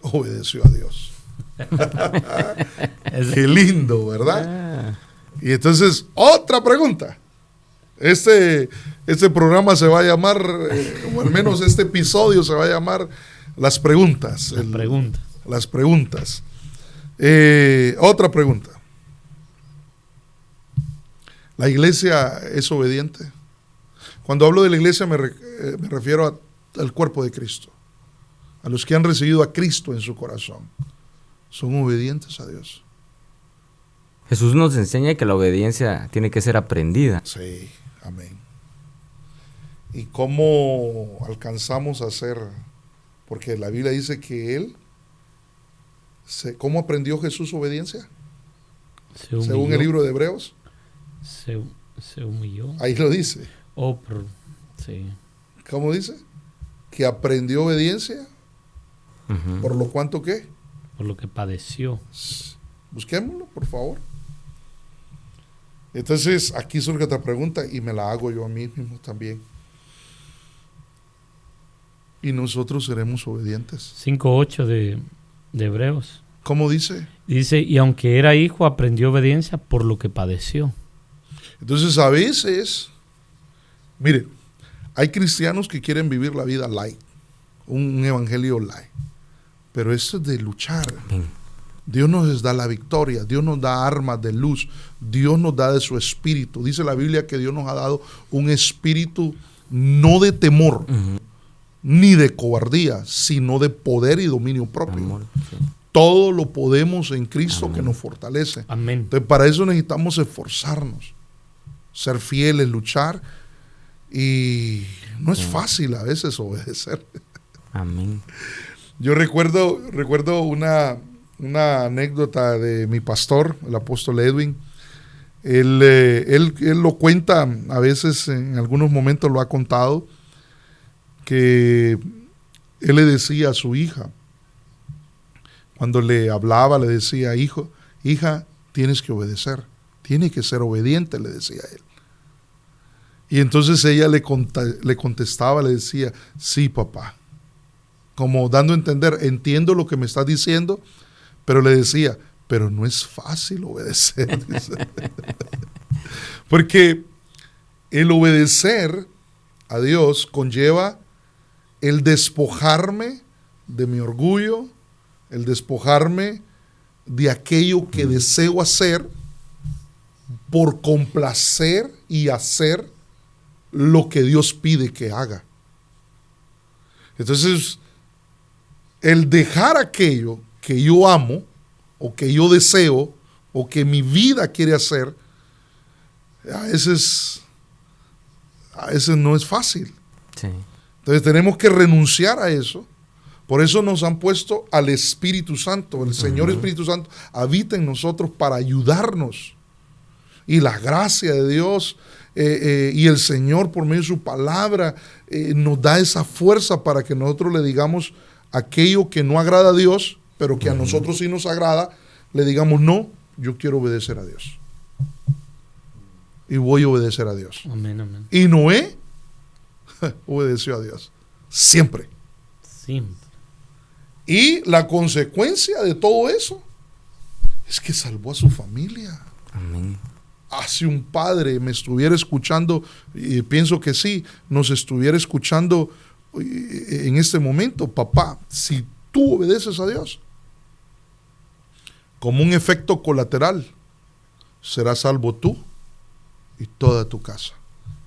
obedeció a Dios. Qué lindo, ¿verdad? Y entonces, otra pregunta. Este programa se va a llamar, o al menos este episodio se va a llamar Las Preguntas. Las preguntas. Otra pregunta. ¿La iglesia es obediente? Cuando hablo de la iglesia me refiero al cuerpo de Cristo. A los que han recibido a Cristo en su corazón. ¿Son obedientes a Dios? Jesús nos enseña que la obediencia tiene que ser aprendida. Sí, amén. y cómo alcanzamos a ser, porque la Biblia dice que Él, ¿cómo aprendió Jesús obediencia? Según el libro de Hebreos. Se humilló. Ahí lo dice. Pero, sí. ¿Cómo dice? Que aprendió obediencia. ¿Por lo cuanto qué? Por lo que padeció. Busquémoslo, por favor. Entonces, aquí surge otra pregunta y me la hago yo a mí mismo también. ¿Y nosotros seremos obedientes? 5:8 de Hebreos. ¿Cómo dice? Dice, y aunque era hijo, aprendió obediencia por lo que padeció. Entonces, a veces, mire, hay cristianos que quieren vivir la vida light, un evangelio light, pero eso es de luchar. Dios nos da la victoria, Dios nos da armas de luz, Dios nos da de su espíritu. Dice la Biblia que Dios nos ha dado un espíritu no de temor, ni de cobardía, sino de poder y dominio propio. Amor, sí. Todo lo podemos en Cristo que nos fortalece. Amén. Entonces, para eso necesitamos esforzarnos, ser fieles, luchar. Y no es fácil a veces obedecer. Amén. Yo recuerdo una anécdota de mi pastor, el apóstol Edwin. Él lo cuenta, a veces en algunos momentos lo ha contado, que él le decía a su hija, cuando le hablaba, le decía, hija, tienes que obedecer, tienes que ser obediente, le decía él. Y entonces ella le contestaba, le decía, sí, papá. Como dando a entender, entiendo lo que me estás diciendo, pero le decía, pero no es fácil obedecer. Porque el obedecer a Dios conlleva el despojarme de mi orgullo, el despojarme de aquello que deseo hacer por complacer y hacer lo que Dios pide que haga. Entonces, el dejar aquello que yo amo o que yo deseo o que mi vida quiere hacer, a veces no es fácil. Sí. Entonces tenemos que renunciar a eso. Por eso nos han puesto al Espíritu Santo. El Señor Espíritu Santo habita en nosotros para ayudarnos. Y la gracia de Dios y el Señor por medio de su palabra nos da esa fuerza para que nosotros le digamos aquello que no agrada a Dios, pero que a nosotros sí nos agrada, le digamos, no, yo quiero obedecer a Dios. Y voy a obedecer a Dios. Amén, amén. Y Noé obedeció a Dios. Siempre. Siempre. Y la consecuencia de todo eso es que salvó a su familia. Amén. Si un padre me estuviera escuchando, y pienso que sí, nos estuviera escuchando en este momento, papá, si tú obedeces a Dios, como un efecto colateral, serás salvo tú y toda tu casa.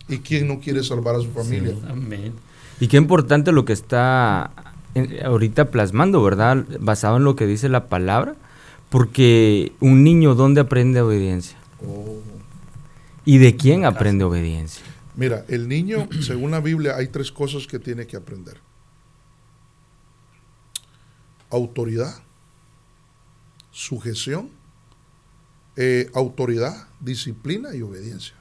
¿Y quién no quiere salvar a su familia? Sí, amén. Y qué importante lo que está ahorita plasmando, ¿verdad? Basado en lo que dice la palabra, porque un niño, ¿dónde aprende obediencia? ¿Y de quién aprende obediencia? Mira, el niño, según la Biblia, hay 3 cosas que tiene que aprender. Autoridad, sujeción, autoridad, disciplina y obediencia.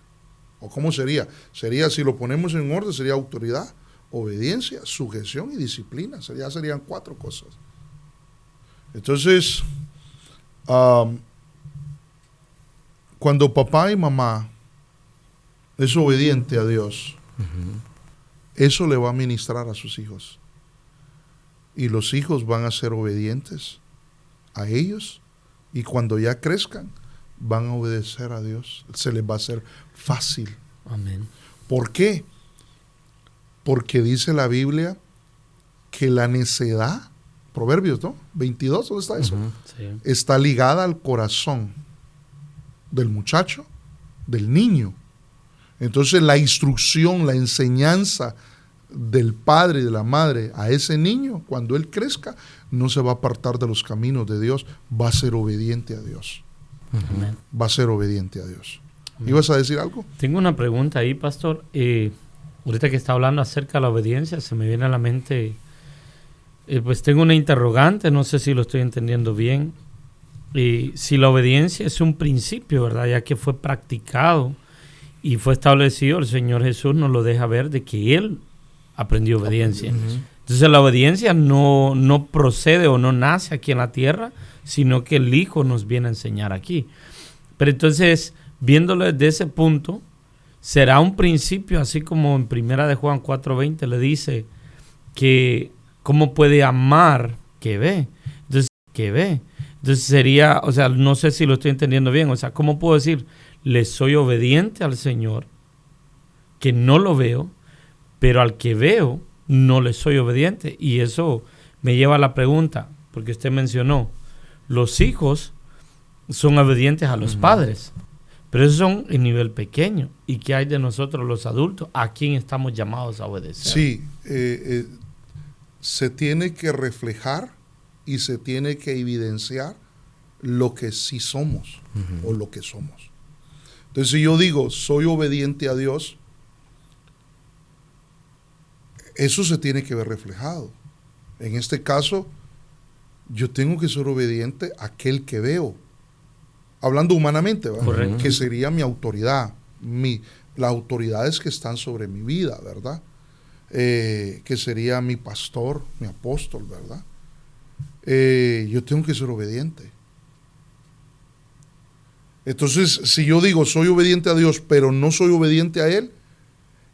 ¿O cómo sería? Sería, si lo ponemos en orden, sería autoridad, obediencia, sujeción y disciplina. Serían 4 cosas. Entonces, cuando papá y mamá es obediente a Dios, eso le va a ministrar a sus hijos. Y los hijos van a ser obedientes a ellos. Y cuando ya crezcan, van a obedecer a Dios. Se les va a hacer fácil. Amén. ¿Por qué? Porque dice la Biblia que la necedad, Proverbios, ¿no? 22, ¿dónde está eso? Sí. Está ligada al corazón del muchacho, del niño. Entonces la instrucción, la enseñanza del padre y de la madre a ese niño, cuando él crezca, no se va a apartar de los caminos de Dios, va a ser obediente a Dios. Amén. Va a ser obediente a Dios. ¿Ibas a decir algo? Tengo una pregunta ahí, pastor. ahorita que está hablando acerca de la obediencia, se me viene a la mente, pues tengo una interrogante, no sé si lo estoy entendiendo bien. Si la obediencia es un principio, ¿verdad? Ya que fue practicado y fue establecido, el Señor Jesús nos lo deja ver de que Él aprendió obediencia. Entonces la obediencia no procede o no nace aquí en la tierra, sino que el Hijo nos viene a enseñar aquí. Pero entonces, viéndolo desde ese punto, será un principio, así como en 1 de Juan 4:20 le dice que cómo puede amar que ve. Entonces sería, o sea, no sé si lo estoy entendiendo bien, o sea, ¿cómo puedo decir? Le soy obediente al Señor, que no lo veo, pero al que veo no le soy obediente. Y eso me lleva a la pregunta, porque usted mencionó, los hijos son obedientes a los padres, pero esos son en nivel pequeño. ¿Y qué hay de nosotros los adultos? ¿A quién estamos llamados a obedecer? Sí, se tiene que reflejar y se tiene que evidenciar lo que sí somos o lo que somos. Entonces, si yo digo, soy obediente a Dios, eso se tiene que ver reflejado. En este caso, yo tengo que ser obediente a aquel que veo. Hablando humanamente, ¿verdad? Correcto. Que sería mi autoridad, las autoridades que están sobre mi vida, ¿verdad? Que sería mi pastor, mi apóstol, ¿verdad? Yo tengo que ser obediente. Entonces, si yo digo soy obediente a Dios, pero no soy obediente a Él,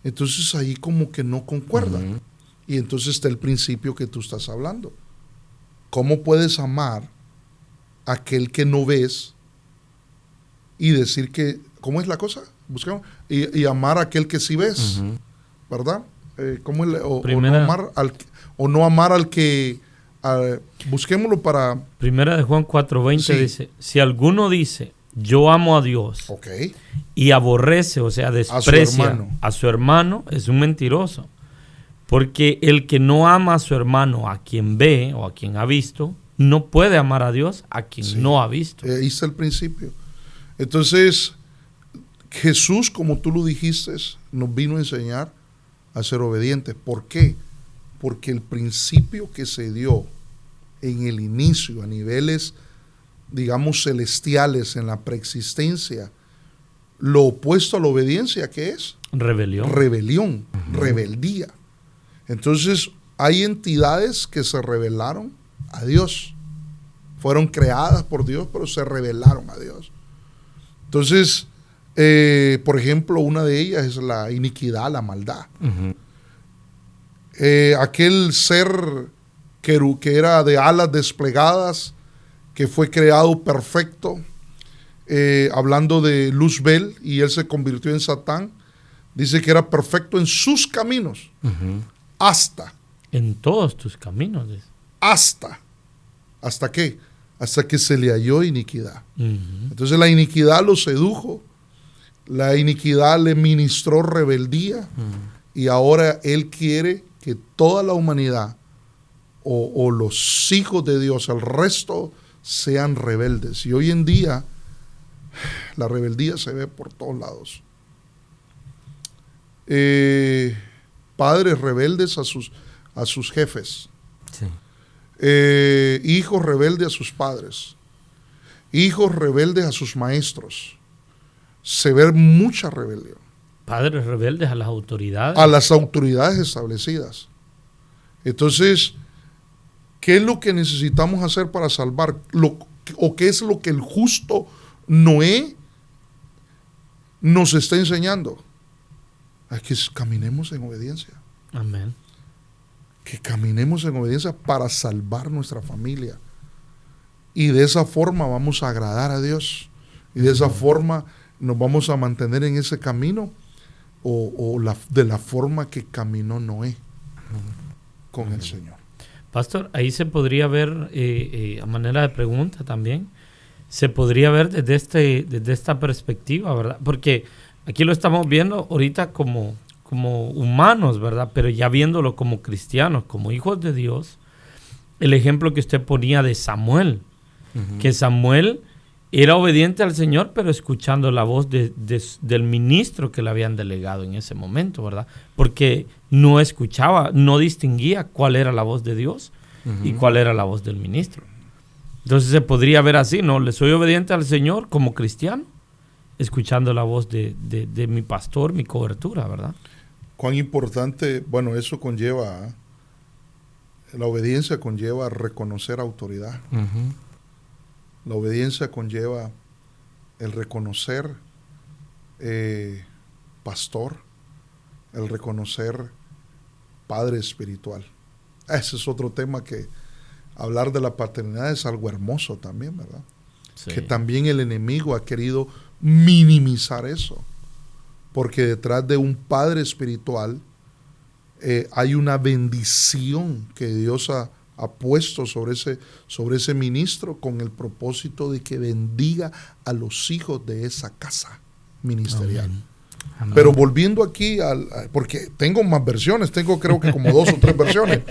entonces ahí como que no concuerda. Y entonces está el principio que tú estás hablando. ¿Cómo puedes amar a aquel que no ves y decir que, ¿cómo es la cosa? Buscamos, y amar a aquel que sí ves, ¿verdad? ¿Cómo es o no amar al que... busquémoslo para... 1 de Juan 4:20 Sí. dice, si alguno dice, yo amo a Dios, Okay. y aborrece, o sea, desprecia A a su hermano, es un mentiroso. Porque el que no ama a su hermano, a quien ve o a quien ha visto, no puede amar a Dios a quien no ha visto. Ahí está el principio. Entonces, Jesús, como tú lo dijiste, nos vino a enseñar a ser obedientes. ¿Por qué? Porque el principio que se dio en el inicio, a niveles, digamos, celestiales, en la preexistencia, lo opuesto a la obediencia, ¿qué es? Rebelión. Rebelión, rebeldía. Entonces, hay entidades que se rebelaron a Dios. Fueron creadas por Dios, pero se rebelaron a Dios. Entonces, por ejemplo, una de ellas es la iniquidad, la maldad. Aquel ser que era de alas desplegadas, que fue creado perfecto, hablando de Luzbel, y él se convirtió en Satán, dice que era perfecto en sus caminos, hasta. En todos tus caminos. ¿Hasta qué? Hasta que se le halló iniquidad. Entonces la iniquidad lo sedujo, la iniquidad le ministró rebeldía, y ahora él quiere que toda la humanidad o los hijos de Dios, el resto, sean rebeldes. Y hoy en día la rebeldía se ve por todos lados. Padres rebeldes a sus jefes. Sí. Hijos rebeldes a sus padres. Hijos rebeldes a sus maestros. Se ve mucha rebelión. Padres rebeldes a las autoridades. A las autoridades establecidas. Entonces, ¿qué es lo que necesitamos hacer para salvar? ¿O qué es lo que el justo Noé nos está enseñando? Es que caminemos en obediencia. Amén. Que caminemos en obediencia para salvar nuestra familia. Y de esa forma vamos a agradar a Dios. Y de esa forma nos vamos a mantener en ese camino de la forma que caminó Noé con el Señor. Pastor, ahí se podría ver, a manera de pregunta también, se podría ver desde esta perspectiva, ¿verdad? Porque aquí lo estamos viendo ahorita como humanos, ¿verdad? Pero ya viéndolo como cristianos, como hijos de Dios, el ejemplo que usted ponía de Samuel, que Samuel Era obediente al Señor, pero escuchando la voz del ministro que le habían delegado en ese momento, ¿verdad? Porque no escuchaba, no distinguía cuál era la voz de Dios y cuál era la voz del ministro. Entonces se podría ver así, ¿no? Le soy obediente al Señor como cristiano, escuchando la voz de mi pastor, mi cobertura, ¿verdad? Cuán importante, bueno, eso conlleva, la obediencia conlleva reconocer autoridad. La obediencia conlleva el reconocer pastor, el reconocer padre espiritual. Ese es otro tema que hablar de la paternidad es algo hermoso también, ¿verdad? Sí. Que también el enemigo ha querido minimizar eso, porque detrás de un padre espiritual hay una bendición que Dios ha puesto sobre ese ministro con el propósito de que bendiga a los hijos de esa casa ministerial. Amén. Amén. Pero volviendo aquí, porque tengo más versiones, tengo creo que como 2 o 3 versiones,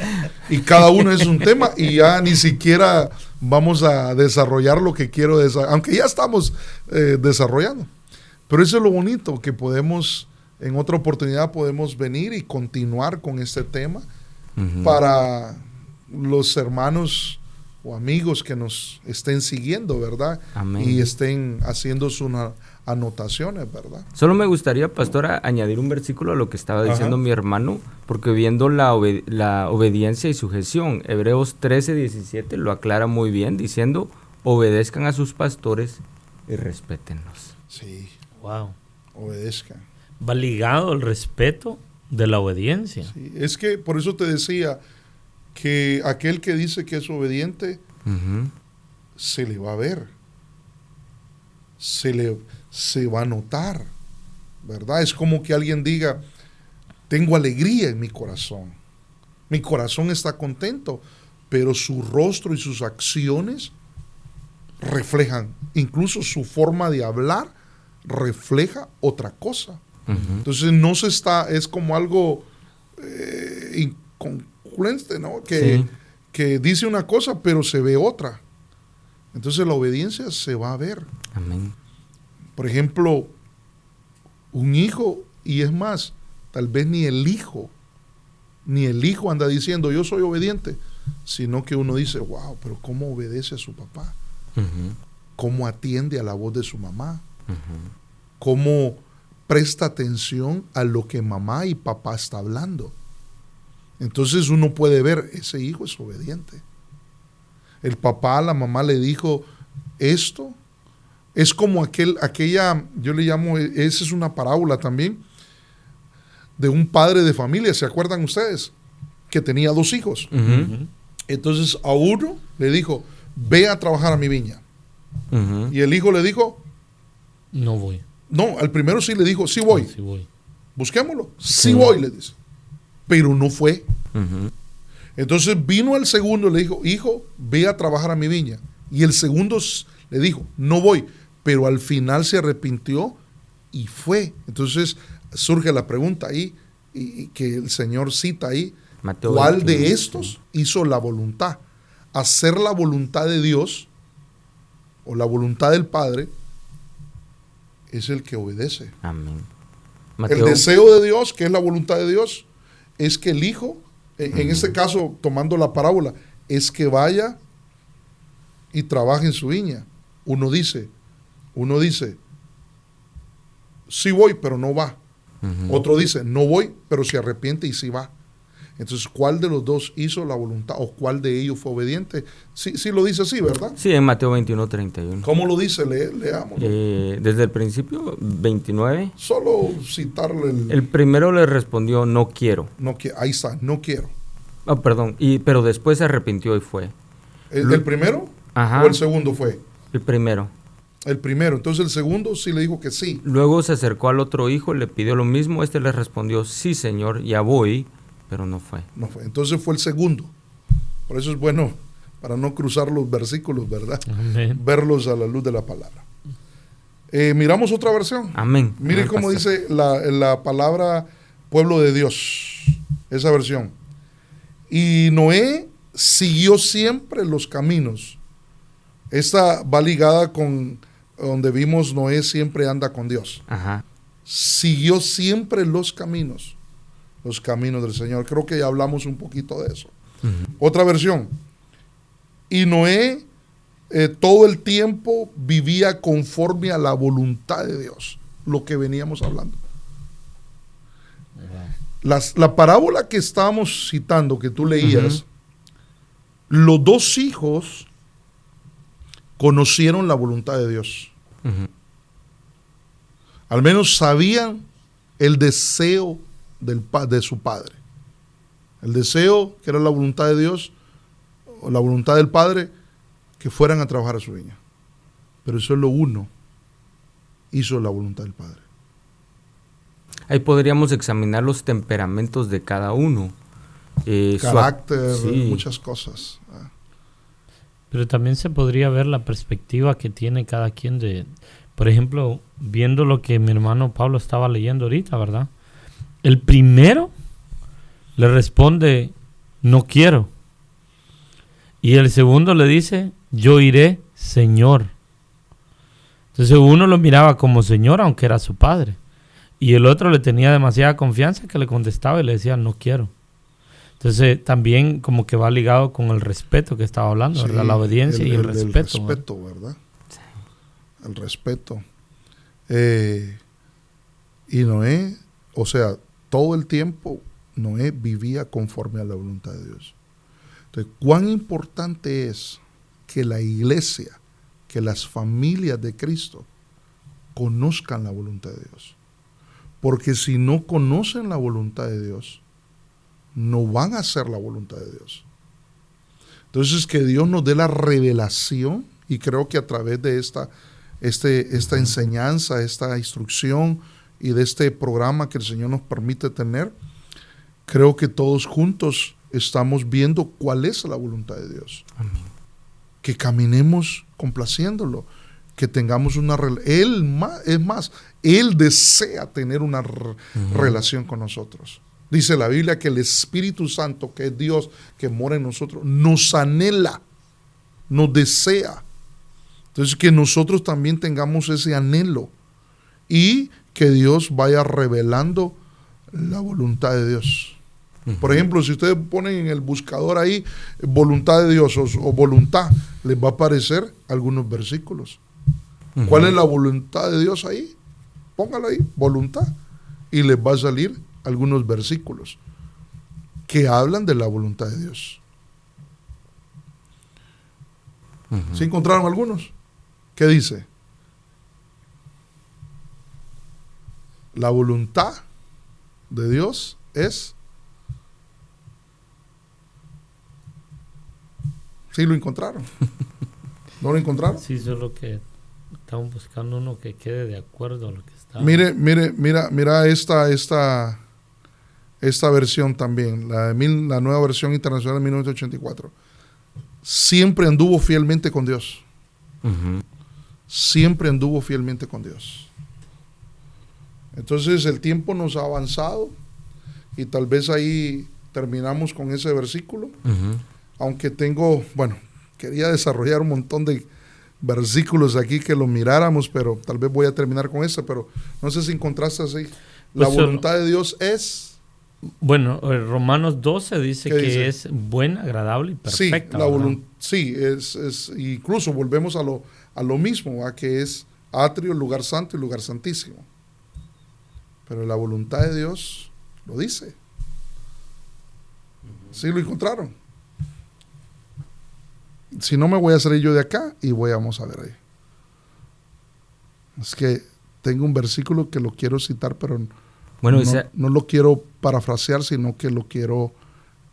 y cada uno es un tema, y ya ni siquiera vamos a desarrollar lo que quiero desarrollar, aunque ya estamos desarrollando. Pero eso es lo bonito, que podemos, en otra oportunidad podemos venir y continuar con este tema para los hermanos o amigos que nos estén siguiendo, ¿verdad? Amén. Y estén haciendo sus anotaciones, ¿verdad? Solo me gustaría, pastora, añadir un versículo a lo que estaba diciendo mi hermano, porque viendo la obediencia y sujeción, Hebreos 13:17 lo aclara muy bien, diciendo, obedezcan a sus pastores y respétenlos. Sí. Wow. Obedezcan. Va ligado el respeto de la obediencia. Sí, es que por eso te decía que aquel que dice que es obediente, se le va a ver, se va a notar, ¿verdad? Es como que alguien diga, tengo alegría en mi corazón está contento, pero su rostro y sus acciones reflejan, incluso su forma de hablar refleja otra cosa. Entonces es como algo incongruente, ¿no? Que dice una cosa pero se ve otra. Entonces la obediencia se va a ver. Amén. Por ejemplo, un hijo, y es más, tal vez ni el hijo anda diciendo yo soy obediente, sino que uno dice, wow, pero cómo obedece a su papá, cómo atiende a la voz de su mamá, cómo presta atención a lo que mamá y papá está hablando. Entonces uno puede ver, ese hijo es obediente. El papá a la mamá le dijo esto. Es como aquella, yo le llamo, esa es una parábola también, de un padre de familia, ¿se acuerdan ustedes? Que tenía 2 hijos. Entonces a uno le dijo, ve a trabajar a mi viña. Y el hijo le dijo, no voy. No, al primero sí le dijo, sí voy. Sí voy. Busquémoslo. Sí voy, le dice. Pero no fue. Entonces vino al segundo y le dijo, hijo, ve a trabajar a mi viña. Y el segundo le dijo, no voy. Pero al final se arrepintió y fue. Entonces surge la pregunta ahí, y que el Señor cita ahí, Mateo ¿cuál 21, de estos hizo la voluntad? Hacer la voluntad de Dios o la voluntad del Padre es el que obedece. Amén. El deseo de Dios, que es la voluntad de Dios, es que el hijo, en este caso tomando la parábola, es que vaya y trabaje en su viña. Uno dice, sí voy, pero no va. Otro dice, no voy, pero se arrepiente y sí va. Entonces, ¿cuál de los dos hizo la voluntad o cuál de ellos fue obediente? Sí lo dice así, ¿verdad? Sí, en Mateo 21:31. ¿Cómo lo dice? Leamos. Desde el principio, 29. Solo citarle. El primero le respondió, no quiero. Ahí está, no quiero. Perdón, pero después se arrepintió y fue. ¿El primero? Ajá. ¿O el segundo fue? El primero. El primero, entonces el segundo sí le dijo que sí. Luego se acercó al otro hijo, le pidió lo mismo, este le respondió, sí señor, ya voy, pero no fue. No fue, entonces fue el segundo. Por eso es bueno, para no cruzar los versículos, ¿verdad? Amén. Verlos a la luz de la palabra. Miramos otra versión. Amén. Mire cómo dice la palabra pueblo de Dios, esa versión. Y Noé siguió siempre los caminos Esta va ligada con donde vimos Noé siempre anda con Dios. Ajá. Siguió siempre los caminos del Señor. Creo que ya hablamos un poquito de eso. Otra versión. Y Noé todo el tiempo vivía conforme a la voluntad de Dios, lo que veníamos hablando. La parábola que estábamos citando, que tú leías, los dos hijos conocieron la voluntad de Dios. Al menos sabían el deseo de su padre. El deseo, que era la voluntad de Dios, o la voluntad del padre, que fueran a trabajar a su viña. Pero solo uno hizo la voluntad del padre. Ahí podríamos examinar los temperamentos de cada uno. Carácter, sí, muchas cosas. Pero también se podría ver la perspectiva que tiene cada quien de, por ejemplo, viendo lo que mi hermano Pablo estaba leyendo ahorita, ¿verdad? El primero le responde, no quiero. Y el segundo le dice, yo iré, Señor. Entonces uno lo miraba como Señor, aunque era su padre. Y el otro le tenía demasiada confianza que le contestaba y le decía, no quiero. Entonces también como que va ligado con el respeto que estaba hablando, ¿verdad? La obediencia y el respeto. El respeto, ¿verdad? Sí. El respeto. Y Noé, o sea, todo el tiempo Noé vivía conforme a la voluntad de Dios. Entonces, cuán importante es que la iglesia, que las familias de Cristo conozcan la voluntad de Dios. Porque si no conocen la voluntad de Dios, no van a hacer la voluntad de Dios. Entonces, que Dios nos dé la revelación, y creo que a través de esta enseñanza, esta instrucción y de este programa que el Señor nos permite tener, creo que todos juntos estamos viendo cuál es la voluntad de Dios. Amén. Que caminemos complaciéndolo, que tengamos una relación. Él desea tener una relación con nosotros. Dice la Biblia que el Espíritu Santo, que es Dios, que mora en nosotros, nos anhela, nos desea. Entonces, que nosotros también tengamos ese anhelo y que Dios vaya revelando la voluntad de Dios. Por ejemplo, si ustedes ponen en el buscador ahí voluntad de Dios o voluntad, les va a aparecer algunos versículos. ¿Cuál es la voluntad de Dios ahí? Póngalo ahí, voluntad, y les va a salir algunos versículos que hablan de la voluntad de Dios. ¿Sí encontraron algunos? ¿Qué dice? La voluntad de Dios es... ¿Sí lo encontraron? ¿No lo encontraron? Sí, solo que estamos buscando uno que quede de acuerdo a lo que está. Mira esta versión también, la nueva versión internacional de 1984. Siempre anduvo fielmente con Dios. Siempre anduvo fielmente con Dios. Entonces el tiempo nos ha avanzado y tal vez ahí terminamos con ese versículo. Aunque quería desarrollar un montón de versículos aquí que lo miráramos, pero tal vez voy a terminar con este, pero no sé si encontraste así. La voluntad de Dios es... Bueno, Romanos 12 dice que dice? es buena, agradable y perfecta. Sí, es incluso volvemos a lo mismo, a que es atrio, lugar santo y lugar santísimo. Pero la voluntad de Dios lo dice. Sí lo encontraron. Si no, me voy a salir yo de acá y vamos a ver ahí. Es que tengo un versículo que lo quiero citar, pero no lo quiero parafrasear, sino que lo quiero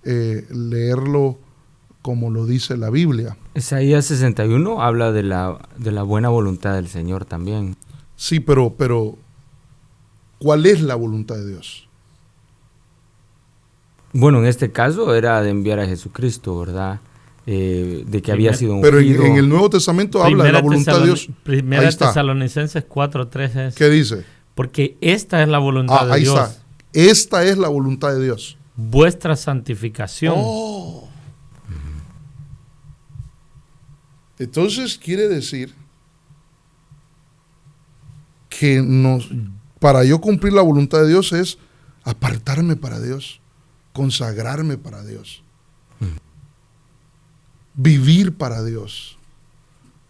leerlo como lo dice la Biblia. Isaías 61 habla de la buena voluntad del Señor también. Sí, pero ¿cuál es la voluntad de Dios? Bueno, en este caso era de enviar a Jesucristo, ¿verdad? De que había sido ungido. Pero en el Nuevo Testamento habla de la voluntad de Dios. Primera Tesalonicenses 4:3 es. ¿Qué dice? Porque esta es la voluntad de Dios. Ahí está. Esta es la voluntad de Dios. Vuestra santificación. Entonces quiere decir que para yo cumplir la voluntad de Dios es apartarme para Dios, consagrarme para Dios, vivir para Dios.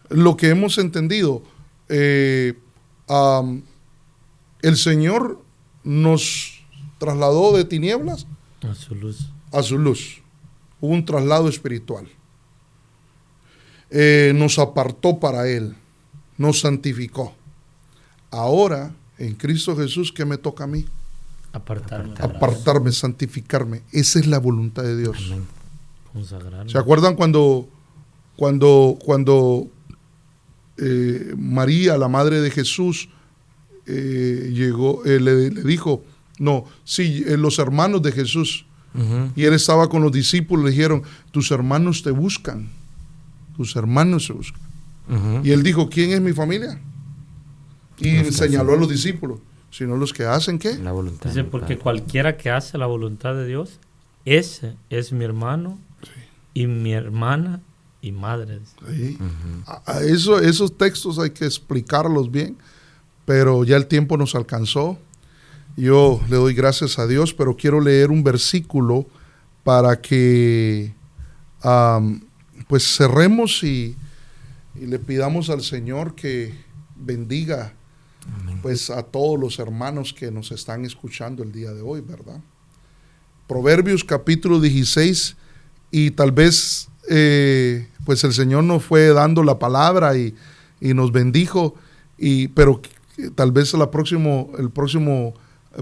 Lo que hemos entendido, el Señor nos trasladó de tinieblas a su luz. A su luz. Hubo un traslado espiritual. Nos apartó para Él, nos santificó. Ahora, en Cristo Jesús, ¿qué me toca a mí? Apartarme, santificarme. Esa es la voluntad de Dios. Amén. Consagrarme. ¿Se acuerdan cuando María, la madre de Jesús, llegó, le dijo, los hermanos de Jesús, y él estaba con los discípulos, le dijeron, tus hermanos te buscan, tus hermanos se buscan. Y él dijo, ¿quién es mi familia? Y señaló a los discípulos, sino los que hacen, ¿qué? La voluntad. Dice, porque cualquiera que hace la voluntad de Dios, ese es mi hermano, sí, y mi hermana y madre. Sí. Esos textos hay que explicarlos bien, pero ya el tiempo nos alcanzó. Yo le doy gracias a Dios, pero quiero leer un versículo para que pues cerremos y le pidamos al Señor que bendiga, amén, pues a todos los hermanos que nos están escuchando el día de hoy, ¿verdad? Proverbios capítulo 16, y tal vez pues el Señor nos fue dando la palabra y nos bendijo, pero tal vez el próximo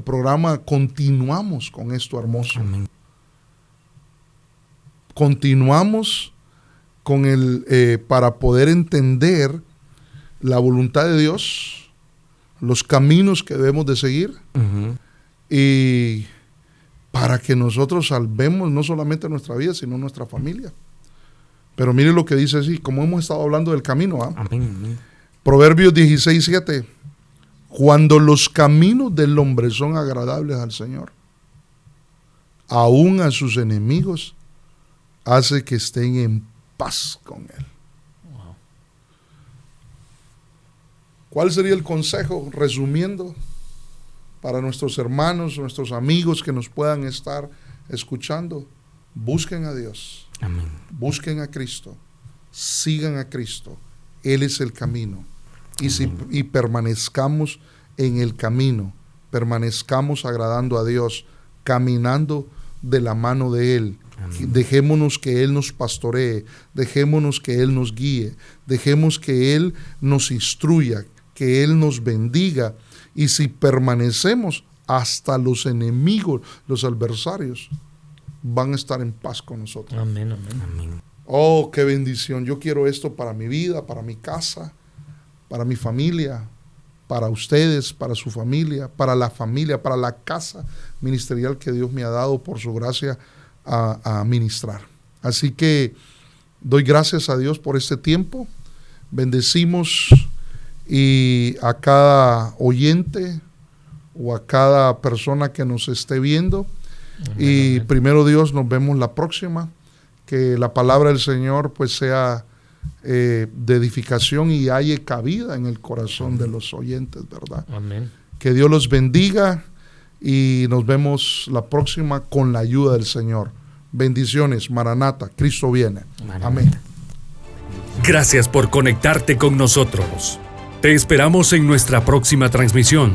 programa continuamos con esto hermoso. Amén. Continuamos con para poder entender la voluntad de Dios, los caminos que debemos de seguir, y para que nosotros salvemos no solamente nuestra vida, sino nuestra familia. Pero mire lo que dice así, como hemos estado hablando del camino. Amén. Proverbios 16:7. Cuando los caminos del hombre son agradables al Señor, aún a sus enemigos hace que estén en paz con Él. Wow. ¿Cuál sería el consejo, resumiendo, para nuestros hermanos, nuestros amigos que nos puedan estar escuchando? Busquen a Dios. Amén. Busquen a Cristo. Sigan a Cristo. Él es el camino. Y permanezcamos en el camino, permanezcamos agradando a Dios, caminando de la mano de Él. Amén. Dejémonos que Él nos pastoree, dejémonos que Él nos guíe, dejemos que Él nos instruya, que Él nos bendiga, y si permanecemos, hasta los enemigos, los adversarios, van a estar en paz con nosotros. Amén, amén. Amén. Oh, qué bendición. Yo quiero esto para mi vida, para mi casa, para mi familia, para ustedes, para su familia, para la casa ministerial que Dios me ha dado por su gracia a ministrar. Así que doy gracias a Dios por este tiempo. Bendecimos y a cada oyente o a cada persona que nos esté viendo. Y primero Dios, nos vemos la próxima. Que la palabra del Señor pues sea de edificación y haya cabida en el corazón de los oyentes, ¿verdad? Amén. Que Dios los bendiga y nos vemos la próxima con la ayuda del Señor. Bendiciones, Maranata, Cristo viene. Maranata. Amén. Gracias por conectarte con nosotros. Te esperamos en nuestra próxima transmisión.